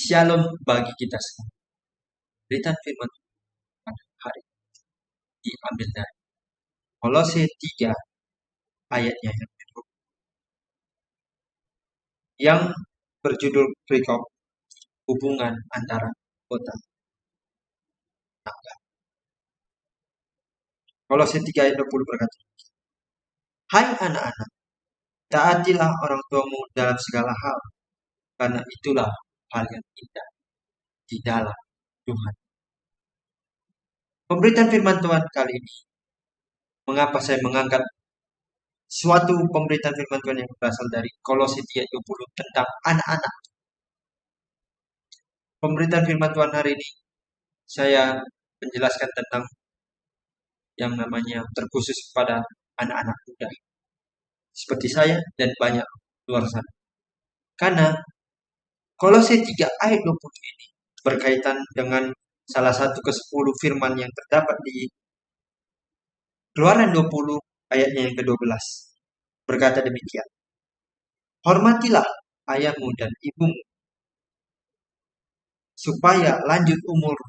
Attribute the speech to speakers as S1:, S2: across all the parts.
S1: Shalom bagi kita semua. Berita firman Tuhan hari ini diambil dari Kolose 3 ayatnya yang kedua, yang berjudul perikop hubungan antara kota tangga. Kolose 3 ayat 20 berkata, "Hai anak-anak, taatilah orang tuamu dalam segala hal, karena itulah hal yang indah di dalam Tuhan." Pemberitaan firman Tuhan kali ini, mengapa saya mengangkat suatu pemberitaan firman Tuhan yang berasal dari Kolose 3 ayat 20 tentang anak-anak. Pemberitaan firman Tuhan hari ini, saya menjelaskan tentang yang namanya terkhusus kepada anak-anak muda, seperti saya dan banyak luar sana. Karena Kolose 3 ayat 20 ini berkaitan dengan salah satu ke-10 firman yang terdapat di Keluaran 20 ayatnya yang ke-12. Berkata demikian, "Hormatilah ayahmu dan ibumu, supaya lanjut umur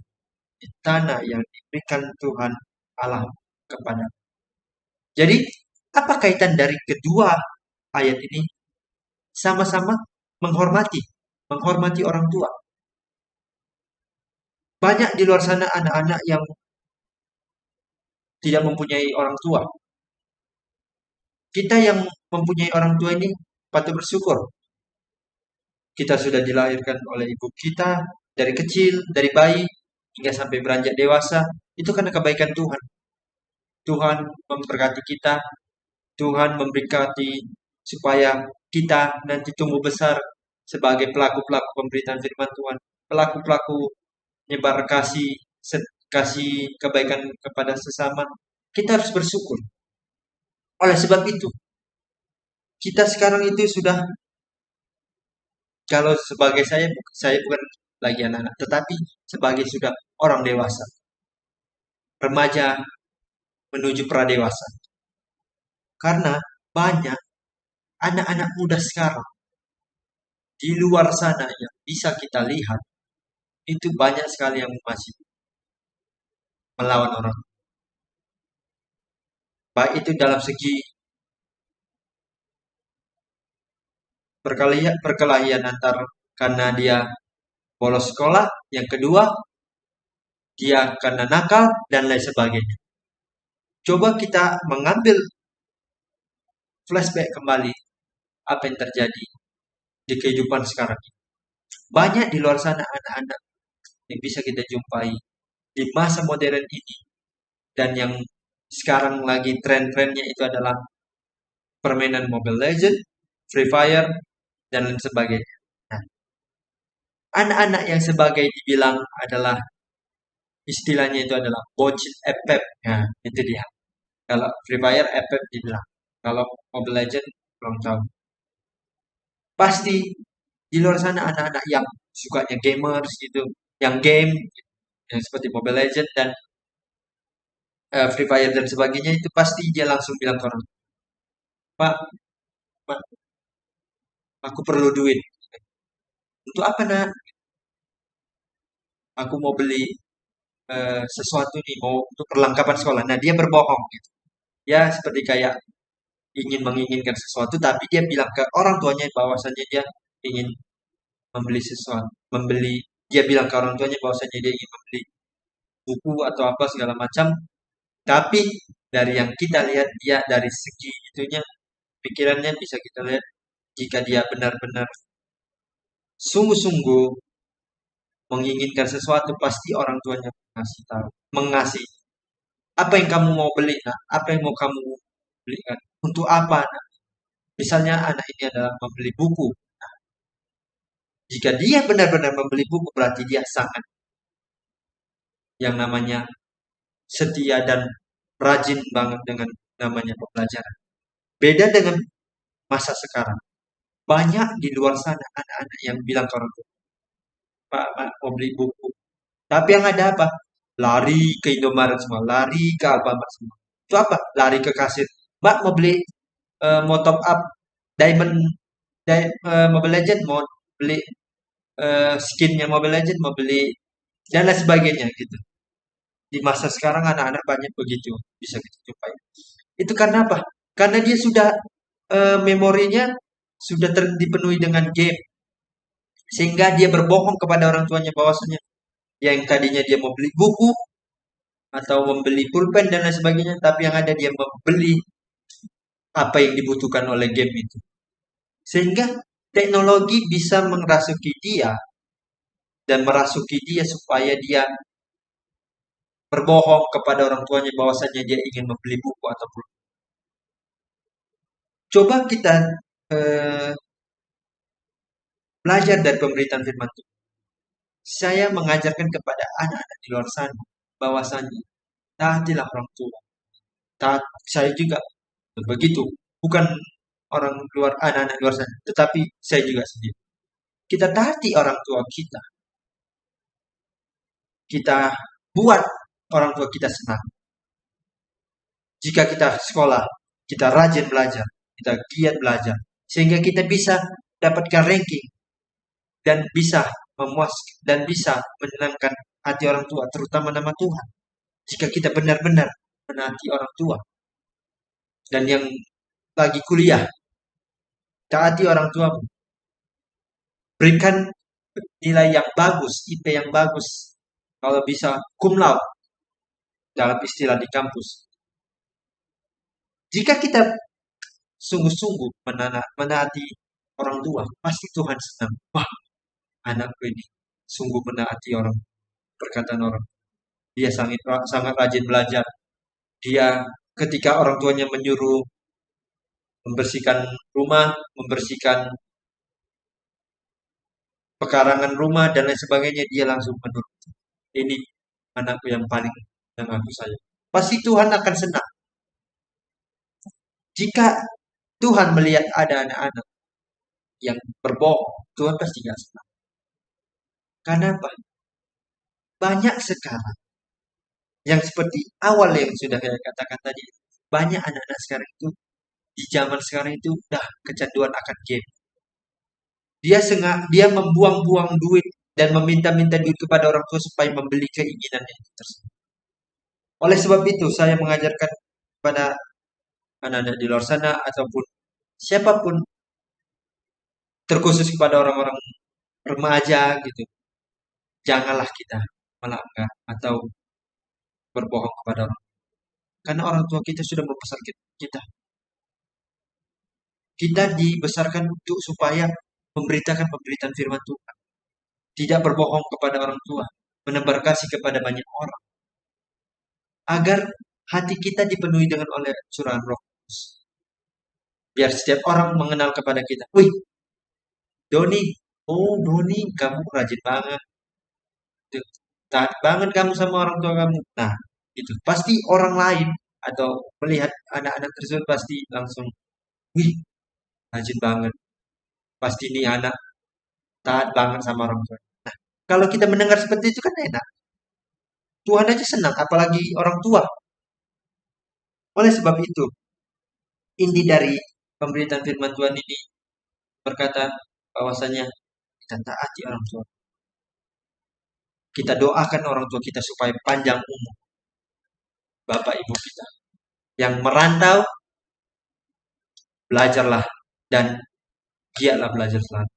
S1: di tanah yang diberikan Tuhan Allah kepada." Jadi, apa kaitan dari kedua ayat ini? Sama-sama menghormati orang tua. Banyak di luar sana anak-anak yang tidak mempunyai orang tua. Kita yang mempunyai orang tua ini patut bersyukur. Kita sudah dilahirkan oleh ibu kita dari kecil, dari bayi hingga sampai beranjak dewasa. Itu karena kebaikan Tuhan. Tuhan memberkati kita, Tuhan memberkati supaya kita nanti tumbuh besar sebagai pelaku-pelaku pemberitaan firman Tuhan, pelaku-pelaku nyebar kasih kebaikan kepada sesama. Kita harus bersyukur. Oleh sebab itu, kita sekarang itu sudah, kalau sebagai saya bukan lagi anak-anak, tetapi sebagai sudah orang dewasa, remaja menuju pradewasa. Karena banyak anak-anak muda sekarang di luar sana yang bisa kita lihat, itu banyak sekali yang masih melawan orang. Baik itu dalam segi perkelahian antar karena dia bolos sekolah, yang kedua dia karena nakal dan lain sebagainya. Coba kita mengambil flashback kembali apa yang terjadi di kehidupan sekarang. Banyak di luar sana anak-anak yang bisa kita jumpai di masa modern ini, dan yang sekarang lagi tren-trennya itu adalah permainan Mobile Legends, Free Fire, dan lain sebagainya. Nah, anak-anak yang sebagai dibilang adalah, istilahnya itu adalah bocil FF. Nah, itu dia. Kalau Free Fire FF dibilang. Kalau Mobile Legends belum tahu. Pasti di luar sana anak-anak yang sukanya gamers gitu, yang game yang seperti Mobile Legends dan Free Fire dan sebagainya, itu pasti dia langsung bilang ke orang, "Pak, Pak, aku perlu duit." "Untuk apa, nak?" "Aku mau beli sesuatu nih, mau untuk perlengkapan sekolah." Nah, dia berbohong gitu. Ya, seperti kayak menginginkan sesuatu, tapi dia bilang ke orang tuanya bahwasanya dia ingin membeli sesuatu, dia bilang ke orang tuanya bahwasanya dia ingin membeli buku atau apa segala macam. Tapi dari yang kita lihat, dia dari segi itunya, pikirannya bisa kita lihat, jika dia benar-benar sungguh-sungguh menginginkan sesuatu, pasti orang tuanya mengasih. "Apa yang kamu mau beli, nak? Apa yang mau kamu belikan? Untuk apa, nak?" Misalnya anak ini adalah membeli buku. Jika dia benar-benar membeli buku, berarti dia sangat yang namanya setia dan rajin banget dengan namanya pembelajaran. Beda dengan masa sekarang. Banyak di luar sana anak-anak yang bilang ke orang tua, "Pak, mau beli buku." Tapi yang ada apa? Lari ke Indomaret semua, lari ke Alfamart semua. Itu apa? Lari ke kasir. "Mbak, mau beli, mau top up Diamond, Mobile Legend, mau beli skinnya Mobile Legends, mau beli dan lain sebagainya gitu. Di masa sekarang anak-anak banyak begitu, bisa kita jumpai. Itu karena apa? Karena dia sudah memorinya sudah dipenuhi dengan game, sehingga dia berbohong kepada orang tuanya bahwasanya yang tadinya dia mau beli buku atau membeli pulpen dan lain sebagainya, tapi yang ada dia membeli apa yang dibutuhkan oleh game itu. Sehingga teknologi bisa merasuki dia dan merasuki dia supaya dia berbohong kepada orang tuanya bahwasanya dia ingin membeli buku ataupun coba kita eh, belajar dari pemberitaan firman Tuhan. Saya mengajarkan kepada anak-anak di luar sana bahwasanya taatilah orang tua. Taat saya juga begitu. Bukan orang luar anak-anak luar sana, tetapi saya juga sendiri. Kita taati orang tua kita. Kita buat orang tua kita senang. Jika kita sekolah, kita rajin belajar, kita giat belajar, sehingga kita bisa dapatkan ranking dan bisa memuaskan dan bisa menyenangkan hati orang tua, terutama nama Tuhan. Jika kita benar-benar menaati orang tua dan yang lagi kuliah, taati orang tua, berikan nilai yang bagus, IP yang bagus, kalau bisa cum laude dalam istilah di kampus. Jika kita sungguh-sungguh menaati orang tua, pasti Tuhan senang. Wah, anakku ini sungguh menaati orang perkataan orang. Dia sangat sangat rajin belajar. Dia ketika orang tuanya menyuruh membersihkan rumah, membersihkan pekarangan rumah dan lain sebagainya, dia langsung menurut. Ini anakku yang paling yang aku sayang. Pasti Tuhan akan senang. Jika Tuhan melihat ada anak-anak yang berbohong, Tuhan pasti gak senang. Karena apa? Banyak sekarang yang seperti awal yang sudah saya katakan tadi, banyak anak-anak sekarang itu di zaman sekarang itu udah kecanduan akan game. Dia membuang-buang duit dan meminta-minta duit kepada orang tua supaya membeli keinginannya tersebut. Oleh sebab itu, saya mengajarkan kepada anak-anak di luar sana ataupun siapapun, terkhusus kepada orang-orang remaja gitu, janganlah kita melanggar atau berbohong kepada orang. Karena orang tua kita sudah membesarkan kita. Kita dibesarkan untuk supaya memberitakan pemberitaan firman Tuhan. Tidak berbohong kepada orang tua, menebar kasih kepada banyak orang. Agar hati kita dipenuhi dengan oleh curahan Roh Kudus. Biar setiap orang mengenal kepada kita. Wih, Doni, oh Doni, kamu rajin banget. Taat banget kamu sama orang tua kamu. Nah, itu pasti orang lain atau melihat anak-anak tersebut pasti langsung, wih, rajin banget. Pasti ini anak taat banget sama orang tua. Nah, kalau kita mendengar seperti itu kan enak. Tuhan aja senang, apalagi orang tua. Oleh sebab itu, inti dari pemberitaan firman Tuhan ini berkata bahwasanya kita taati orang tua. Kita doakan orang tua kita supaya panjang umur. Bapak ibu kita yang merantau, belajarlah dan giatlah belajar selalu.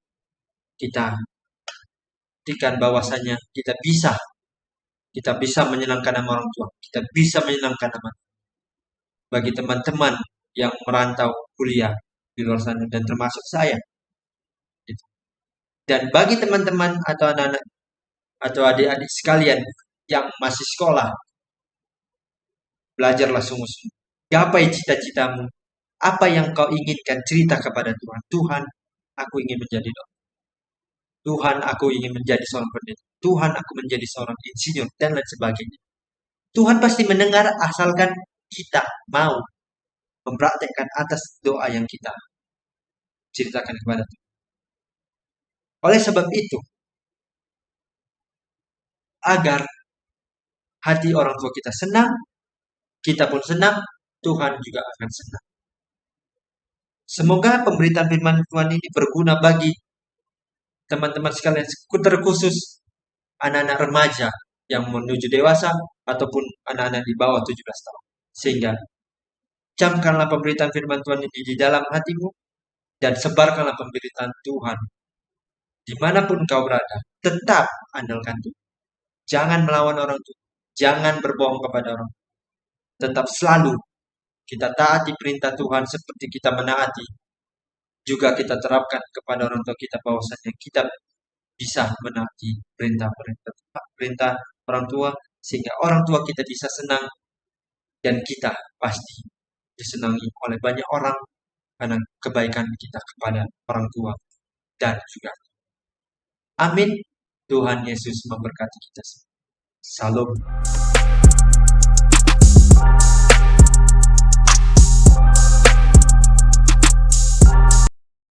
S1: Kita buktikan bahwasanya kita bisa menyenangkan nama orang tua, kita bisa menyenangkan nama bagi teman-teman yang merantau kuliah di luar sana dan termasuk saya. Dan bagi teman-teman atau anak-anak atau adik-adik sekalian yang masih sekolah, belajarlah sungguh-sungguh. Gapai cita-citamu. Apa yang kau inginkan, cerita kepada Tuhan. Tuhan, aku ingin menjadi dokter. Tuhan, aku ingin menjadi seorang pendeta. Tuhan, aku menjadi seorang insinyur, dan lain sebagainya. Tuhan pasti mendengar asalkan kita mau mempraktekkan atas doa yang kita ceritakan kepada Tuhan. Oleh sebab itu, agar hati orang tua kita senang, kita pun senang, Tuhan juga akan senang. Semoga pemberitaan firman Tuhan ini berguna bagi teman-teman sekalian, terkhusus anak-anak remaja yang menuju dewasa ataupun anak-anak di bawah 17 tahun. Sehingga camkanlah pemberitaan firman Tuhan ini di dalam hatimu dan sebarkanlah pemberitaan Tuhan. Dimanapun kau berada, tetap andalkan Tuhan. Jangan melawan orang tua. Jangan berbohong kepada orang tua. Tetap selalu kita taati perintah Tuhan seperti kita menaati. Juga kita terapkan kepada orang tua kita bahwasanya kita bisa menaati perintah orang tua sehingga orang tua kita bisa senang dan kita pasti disenangi oleh banyak orang karena kebaikan kita kepada orang tua dan juga. Amin. Tuhan Yesus memberkati kita semua. Salam.